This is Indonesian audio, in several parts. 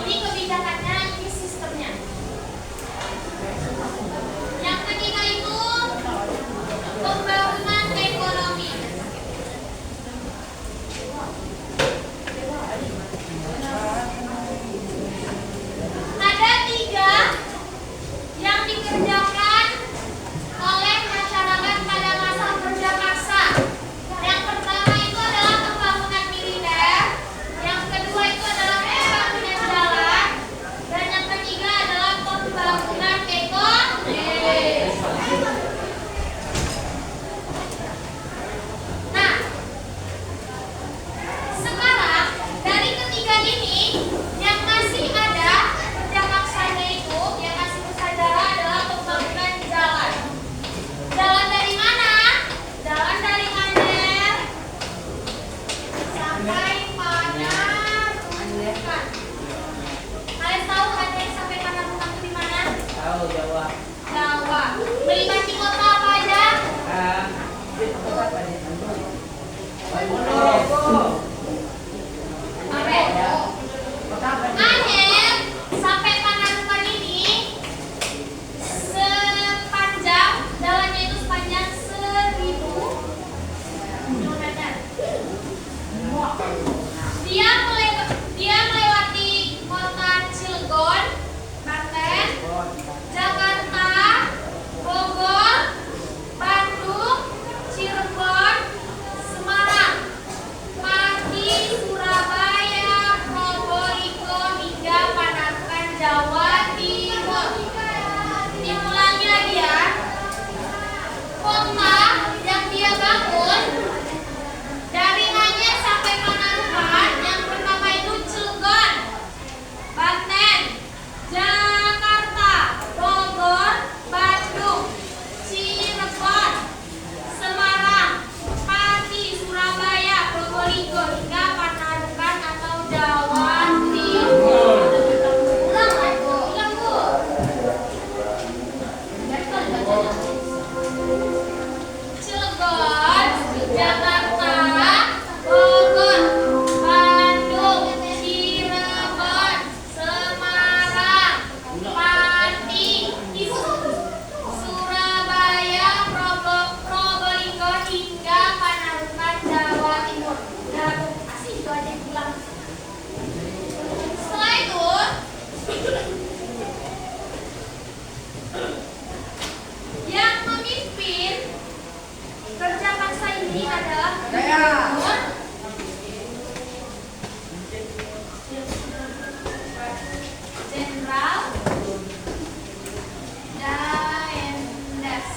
Ini kebijakannya, ini sistemnya. Yang ketiga itu pembangunan ekonomi. Ada tiga yang dikerjakan oleh masyarakat pada masa kerja paksa. Yang pertama itu adalah pembangunan militer, yang kedua itu adalah pembangunan jalan, dan yang ketiga adalah pembangunan ekonomi. Nah, sekarang dari ketiga ini yang masih ada kerja paksanya itu, yang masih bersaudara adalah pembangunan jalan. Jalan dari mana? Jalan dari Anyer sampai Panarukan. Kalian tahu Anyer sampai Panarukan itu di mana? Tahu Jawa. Jawa. Meliputi kota apa aja? Anyer sampai Panarukan ini sepanjang jalannya itu sepanjang 1000 kilometer. Dia melewati kota Cilegon, Banten, Jakarta, Bogor, Bandung, Cirebon, Semarang, Pati, Surabaya, Probolinggo hingga Panarukan, Jawa Timur. Diulangi lagi ya. Kota yang dia bangun dari Anyer sampai Panarukan, yang pertama itu Cilegon, Banten, Jakarta, Bogor, Bandung, Cirebon, Semarang, Pati, Surabaya, Probolinggo hingga Panarukan atau Jawa Timur. Ulang Bu. Cilegon, Jakarta, Bogor, Bandung, Cirebon, Semarang, Pati, Surabaya, Probolinggo hingga Panarukan, Jawa Timur. Udah asik itu aja yang pulang. Setelah itu yang memimpin kerja paksa ini adalah Gubernur Jenderal Daendes.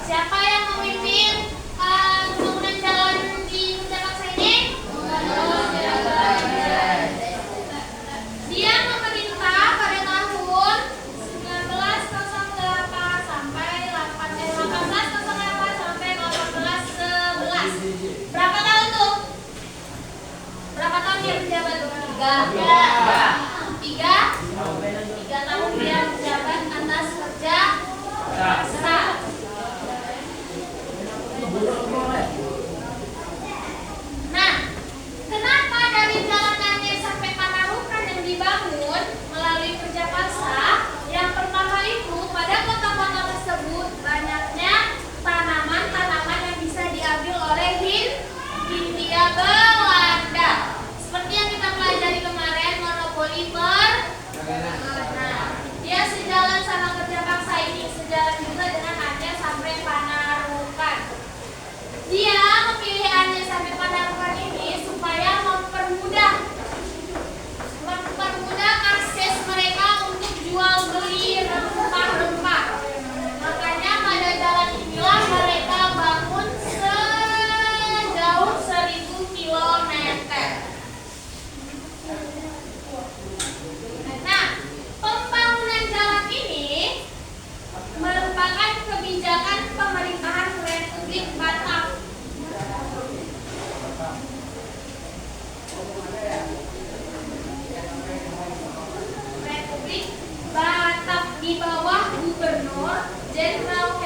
Siapa yang memimpin pembangunan jalan di kerja paksa ini? Gubernur Jenderal Daendes. Dia memerintah pada tahun 1908 sampai 1808 sampai 1811. Berapa tahun tuh? Berapa tahun dia menjabat? 3 tahun dia menjabat atas kerja paksa. Nah, kenapa dari jalan Anyer sampai Panarukan yang dibangun melalui kerja paksa? Yang pertama itu pada kota-kota tersebut banyaknya tanaman-tanaman yang bisa diambil oleh Hindia Belanda. Seperti yang kita pelajari kemarin, monopoli Nah, dia sejalan sama kerja paksa ini, sejalan juga dengan Anyer sampai Panarukan. Dia memilih Anyer sampai Panarukan ini supaya mempermudah akses mereka untuk jual beli rempah-rempah. Makanya pada jalan inilah mereka bangun sejauh 1000 kilometer. Nah, pembangunan jalan ini merupakan kebijakan pemerintahan Republik Batak. Republik Batak di bawah Gubernur Jenderal